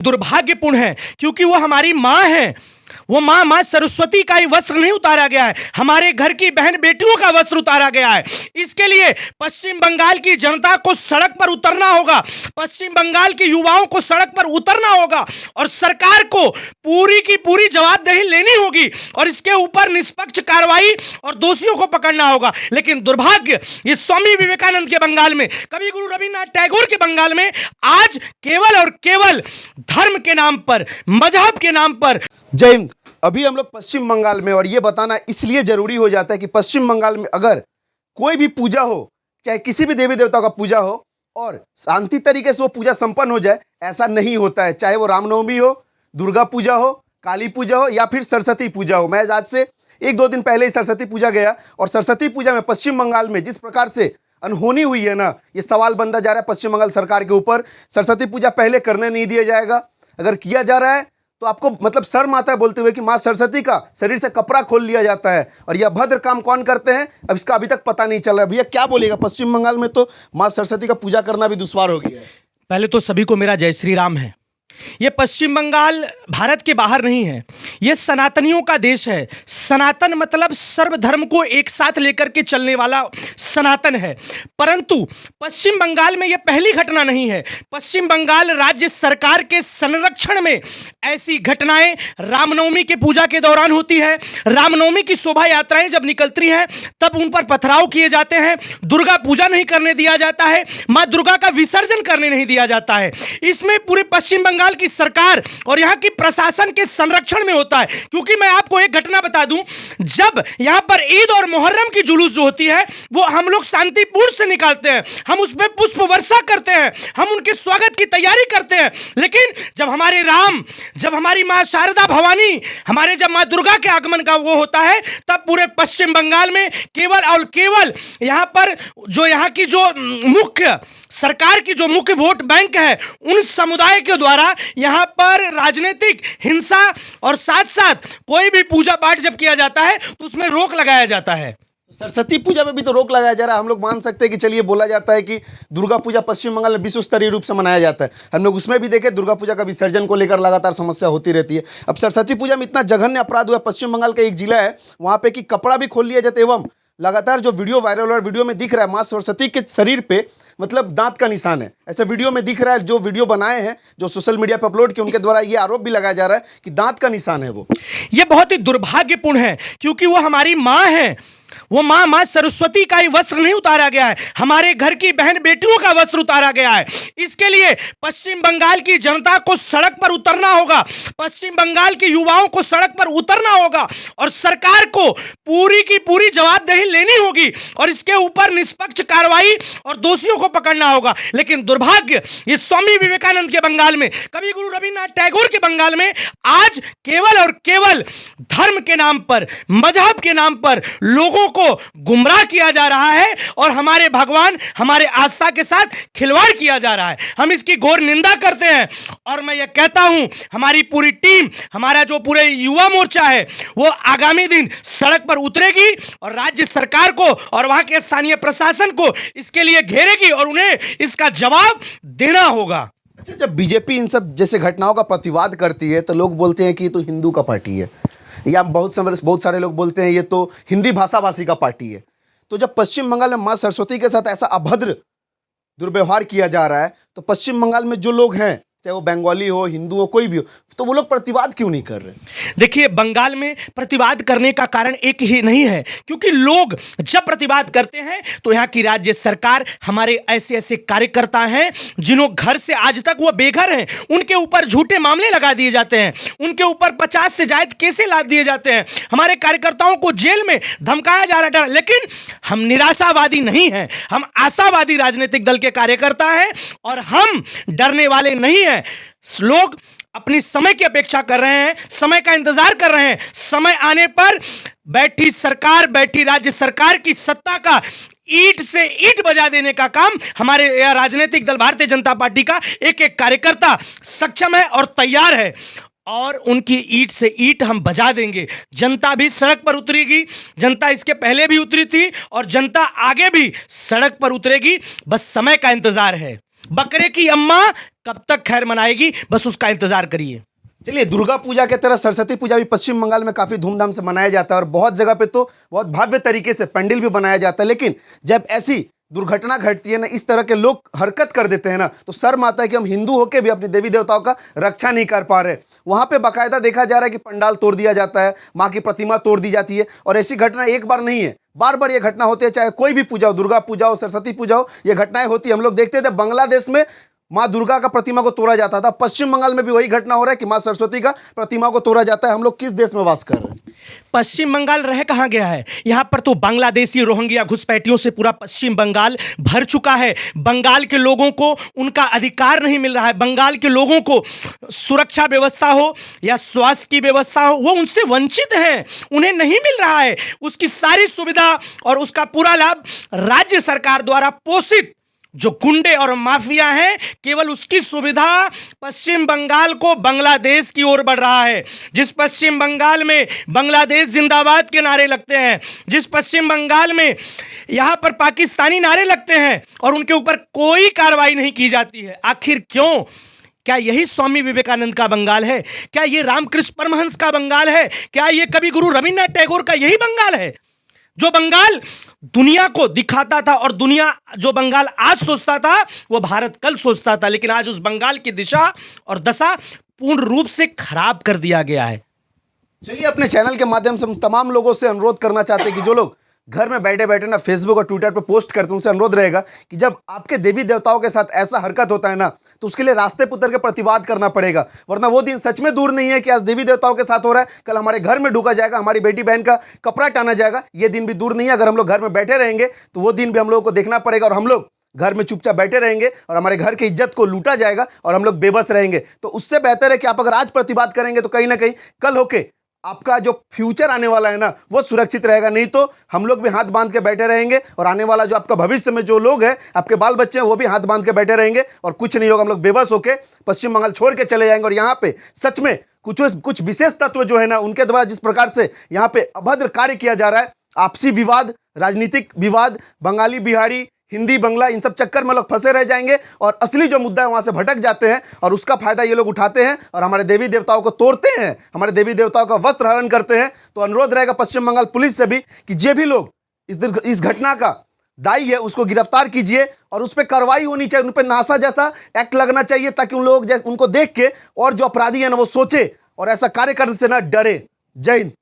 दुर्भाग्यपूर्ण है क्योंकि वो हमारी माँ है। वो माँ सरस्वती का ही वस्त्र नहीं उतारा गया है, हमारे घर की बहन बेटियों का वस्त्र उतारा गया है। इसके लिए पश्चिम बंगाल की जनता को सड़क पर उतरना होगा, पश्चिम बंगाल के युवाओं को सड़क पर उतरना होगा और सरकार को पूरी की पूरी जवाबदेही लेनी होगी और इसके ऊपर निष्पक्ष कार्रवाई और दोषियों को पकड़ना होगा। लेकिन दुर्भाग्य, ये स्वामी विवेकानंद के बंगाल में, कवि गुरु रविन्द्रनाथ टैगोर के बंगाल में आज केवल और केवल धर्म के नाम पर, मजहब के नाम पर। जय हिंद। अभी हम लोग पश्चिम बंगाल में, और ये बताना इसलिए जरूरी हो जाता है कि पश्चिम बंगाल में अगर कोई भी पूजा हो, चाहे किसी भी देवी देवता का पूजा हो और शांति तरीके से वो पूजा संपन्न हो जाए, ऐसा नहीं होता है। चाहे वो रामनवमी हो, दुर्गा पूजा हो, काली पूजा हो या फिर सरस्वती पूजा हो। मैं आज से 1-2 दिन पहले ही सरस्वती पूजा गया और सरस्वती पूजा में पश्चिम बंगाल में जिस प्रकार से अनहोनी हुई है ना, ये सवाल बनता जा रहा है पश्चिम बंगाल सरकार के ऊपर। सरस्वती पूजा पहले करने नहीं दिया जाएगा, अगर किया जा रहा है तो आपको मतलब शर्म आता है बोलते हुए कि माँ सरस्वती का शरीर से कपड़ा खोल लिया जाता है। और यह अभद्र काम कौन करते हैं, अब इसका अभी तक पता नहीं चल रहा है। भैया क्या बोलेगा, पश्चिम बंगाल में तो माँ सरस्वती का पूजा करना भी दुश्वार हो गया है। पहले तो सभी को मेरा जय श्री राम है। ये पश्चिम बंगाल भारत के बाहर नहीं है, ये सनातनियों का देश है। सनातन मतलब सर्वधर्म को एक साथ लेकर के चलने वाला सनातन है। परंतु पश्चिम बंगाल में ये पहली घटना नहीं है। पश्चिम बंगाल राज्य सरकार के संरक्षण में ऐसी घटनाएं रामनवमी के पूजा के दौरान होती है। रामनवमी की शोभा यात्राएं जब निकलती हैं तब उन पर पथराव किए जाते हैं। दुर्गा पूजा नहीं करने दिया जाता है, माँ दुर्गा का विसर्जन करने नहीं दिया जाता है। इसमें पूरे पश्चिम बंगाल की सरकार और यहां की प्रशासन के संरक्षण में होता है। क्योंकि मैं आपको एक घटना बता दूं, जब यहां पर ईद और मुहर्रम की जुलूस जो होती है वो हम लोग शांतिपूर्ण से निकालते हैं, हम उस पर पुष्प वर्षा करते हैं, हम उनके स्वागत की तैयारी करते हैं। लेकिन जब हमारे राम, जब हमारी मां शारदा भवानी, हमारे जब मां दुर्गा के आगमन का वो होता है, तब पूरे पश्चिम बंगाल में केवल और केवल यहां पर जो यहां की जो मुख्य सरकार की जो मुख्य वोट बैंक है, उन समुदाय के द्वारा यहां पर राजनीतिक हिंसा और साथ साथ कोई भी पूजा पाठ जब किया जाता है तो उसमें रोक लगाया जाता है। सरस्वती पूजा में भी तो रोक लगाया जा रहा है। हम लोग मान सकते हैं कि चलिए बोला जाता है कि दुर्गा पूजा पश्चिम बंगाल में विश्व स्तरीय रूप से मनाया जाता है, हम लोग उसमें भी देखे दुर्गा पूजा का विसर्जन को लेकर लगातार समस्या होती रहती है। अब सरस्वती पूजा में इतना जघन्य अपराध हुआ, पश्चिम बंगाल का एक जिला है वहाँ पे कि कपड़ा भी खोल लिया जाता है एवं लगातार जो वीडियो वायरल हो रहा है, वीडियो में दिख रहा है माँ सरस्वती के शरीर पे मतलब दांत का निशान है, ऐसे वीडियो में दिख रहा है। जो वीडियो बनाए हैं, जो सोशल मीडिया पर अपलोड किए, उनके द्वारा ये आरोप भी लगाया जा रहा है कि दांत का निशान है वो। ये बहुत ही दुर्भाग्यपूर्ण है क्योंकि वो हमारी माँ है। वो माँ सरस्वती का ही वस्त्र नहीं उतारा गया है, हमारे घर की बहन बेटियों का वस्त्र उतारा गया है। इसके लिए पश्चिम बंगाल की जनता को सड़क पर उतरना होगा, पश्चिम बंगाल के युवाओं को सड़क पर उतरना होगा और सरकार को पूरी की पूरी जवाबदेही लेनी होगी और इसके ऊपर निष्पक्ष कार्रवाई और दोषियों को पकड़ना होगा। लेकिन दुर्भाग्य, ये स्वामी विवेकानंद के बंगाल में, कवि गुरु रविन्द्रनाथ टैगोर के बंगाल में आज केवल और केवल धर्म के नाम पर, मजहब के नाम पर लोगों को गुमराह किया जा रहा है और हमारे भगवान, हमारे आस्था के साथ खिलवाड़ किया जा रहा है। हम इसकी घोर निंदा करते हैं और मैं ये कहता हूं, हमारी पूरी टीम, हमारा जो पूरे युवा मोर्चा है, वो आगामी दिन सड़क पर उतरेगी और राज्य सरकार को और वहां के स्थानीय प्रशासन को इसके लिए घेरेगी और उन्हें इसका जवाब देना होगा। अच्छा, जब बीजेपी इन सब जैसे घटनाओं का प्रतिवाद करती है तो लोग बोलते हैं कि ये तो हिंदू का पार्टी है, या बहुत सारे लोग बोलते हैं ये तो हिंदी भाषा भाषी का पार्टी है। तो जब पश्चिम बंगाल में माँ सरस्वती के साथ ऐसा अभद्र दुर्व्यवहार किया जा रहा है तो पश्चिम बंगाल में जो लोग हैं, चाहे वो बंगाली हो, हिंदू हो, कोई भी हो, तो वो लोग प्रतिवाद क्यों नहीं कर रहे? देखिए, बंगाल में प्रतिवाद करने का कारण एक ही नहीं है, क्योंकि लोग जब प्रतिवाद करते हैं तो यहाँ की राज्य सरकार, हमारे ऐसे ऐसे कार्यकर्ता हैं जिन्हों घर से आज तक वो बेघर हैं, उनके ऊपर झूठे मामले लगा दिए जाते हैं, उनके ऊपर 50 से ज्यादा केसें लाद दिए जाते हैं, हमारे कार्यकर्ताओं को जेल में धमकाया जा रहा है। लेकिन हम निराशावादी नहीं हैं, हम आशावादी राजनीतिक दल के कार्यकर्ता हैं और हम डरने वाले नहीं हैं। लोग अपनी समय की अपेक्षा कर रहे हैं, समय का इंतजार कर रहे हैं। समय आने पर बैठी सरकार, बैठी राज्य सरकार की सत्ता का ईंट से ईंट बजा देने का काम हमारे राजनीतिक दल भारतीय जनता पार्टी का एक एक कार्यकर्ता सक्षम है और तैयार है और उनकी ईंट से ईंट हम बजा देंगे। जनता भी सड़क पर उतरेगी, जनता इसके पहले भी उतरी थी और जनता आगे भी सड़क पर उतरेगी, बस समय का इंतजार है। बकरे की अम्मा कब तक खैर मनाएगी, बस उसका इंतजार करिए। चलिए, दुर्गा पूजा के तरह सरस्वती पूजा भी पश्चिम बंगाल में काफी धूमधाम से मनाया जाता है और बहुत जगह पे तो बहुत भव्य तरीके से पंडाल भी बनाया जाता है। लेकिन जब ऐसी दुर्घटना घटती है ना, इस तरह के लोग हरकत कर देते हैं ना, तो शर्म आता है कि हम हिंदू होकर भी अपने देवी देवताओं का रक्षा नहीं कर पा रहे। वहां पे बाकायदा देखा जा रहा है कि पंडाल तोड़ दिया जाता है, माँ की प्रतिमा तोड़ दी जाती है, और ऐसी घटना एक बार नहीं है, बार बार ये घटना होती है। चाहे कोई भी पूजा हो, दुर्गा पूजा हो, सरस्वती पूजा हो, ये घटनाएं होती है। हम लोग देखते थे बांग्लादेश में माँ दुर्गा का प्रतिमा को तोड़ा जाता था, पश्चिम बंगाल में भी वही घटना हो रहा है कि माँ सरस्वती का प्रतिमा को तोड़ा जाता है। हम लोग किस देश में वास कर रहे हैं? पश्चिम बंगाल रह कहाँ गया है? यहाँ पर तो बांग्लादेशी रोहिंग्या घुसपैठियों से पूरा पश्चिम बंगाल भर चुका है। बंगाल के लोगों को उनका अधिकार नहीं मिल रहा है। बंगाल के लोगों को सुरक्षा व्यवस्था हो या स्वास्थ्य की व्यवस्था हो, वो उनसे वंचित हैं, उन्हें नहीं मिल रहा है। उसकी सारी सुविधा और उसका पूरा लाभ राज्य सरकार द्वारा पोषित जो गुंडे और माफिया हैं, केवल उसकी सुविधा पश्चिम बंगाल को बांग्लादेश की ओर बढ़ रहा है। जिस पश्चिम बंगाल में बांग्लादेश जिंदाबाद के नारे लगते हैं, जिस पश्चिम बंगाल में यहां पर पाकिस्तानी नारे लगते हैं और उनके ऊपर कोई कार्रवाई नहीं की जाती है, आखिर क्यों? क्या यही स्वामी विवेकानंद का बंगाल है? क्या ये रामकृष्ण परमहंस का बंगाल है? क्या ये कवि गुरु रविन्द्रनाथ टैगोर का यही बंगाल है? जो बंगाल दुनिया को दिखाता था और दुनिया जो बंगाल आज सोचता था वो भारत कल सोचता था, लेकिन आज उस बंगाल की दिशा और दशा पूर्ण रूप से खराब कर दिया गया है। चलिए, अपने चैनल के माध्यम से हम तमाम लोगों से अनुरोध करना चाहते हैं कि जो लोग घर में बैठे बैठे ना फेसबुक और ट्विटर पे पोस्ट करते हैं, उनसे अनुरोध रहेगा कि जब आपके देवी देवताओं के साथ ऐसा हरकत होता है ना, तो उसके लिए रास्ते पे उतर के प्रतिवाद करना पड़ेगा, वरना वो दिन सच में दूर नहीं है कि आज देवी देवताओं के साथ हो रहा है, कल हमारे घर में ढुका जाएगा, हमारी बेटी बहन का कपड़ा टाना जाएगा। ये दिन भी दूर नहीं है। अगर हम लोग घर में बैठे रहेंगे तो वो दिन भी हम लोगों को देखना पड़ेगा, और हम लोग घर में चुपचाप बैठे रहेंगे और हमारे घर की इज्जत को लूटा जाएगा और हम लोग बेबस रहेंगे। तो उससे बेहतर है कि आप अगर आज प्रतिवाद करेंगे तो कहीं ना कहीं कल होके आपका जो फ्यूचर आने वाला है ना, वो सुरक्षित रहेगा। नहीं तो हम लोग भी हाथ बांध के बैठे रहेंगे और आने वाला जो आपका भविष्य में जो लोग हैं, आपके बाल बच्चे हैं, वो भी हाथ बांध के बैठे रहेंगे और कुछ नहीं होगा। हम लोग बेबस होके पश्चिम बंगाल छोड़ के चले जाएंगे। और यहाँ पे सच में कुछ विशेष तत्व जो है ना, उनके द्वारा जिस प्रकार से यहाँ पे अभद्र कार्य किया जा रहा है, आपसी विवाद, राजनीतिक विवाद, बंगाली बिहारी, हिंदी बंगला, इन सब चक्कर में लोग फंसे रह जाएंगे और असली जो मुद्दा है वहां से भटक जाते हैं और उसका फायदा ये लोग उठाते हैं और हमारे देवी देवताओं को तोड़ते हैं, हमारे देवी देवताओं का वस्त्र हरण करते हैं। तो अनुरोध रहेगा पश्चिम बंगाल पुलिस से भी कि जो भी लोग इस घटना का दायी है उसको गिरफ्तार कीजिए और उस पर कार्रवाई होनी चाहिए, उन पर नासा जैसा एक्ट लगना चाहिए, ताकि उन लोग उनको देख के और जो अपराधी है ना वो सोचे और ऐसा कार्य करने से ना डरे। जय हिंद।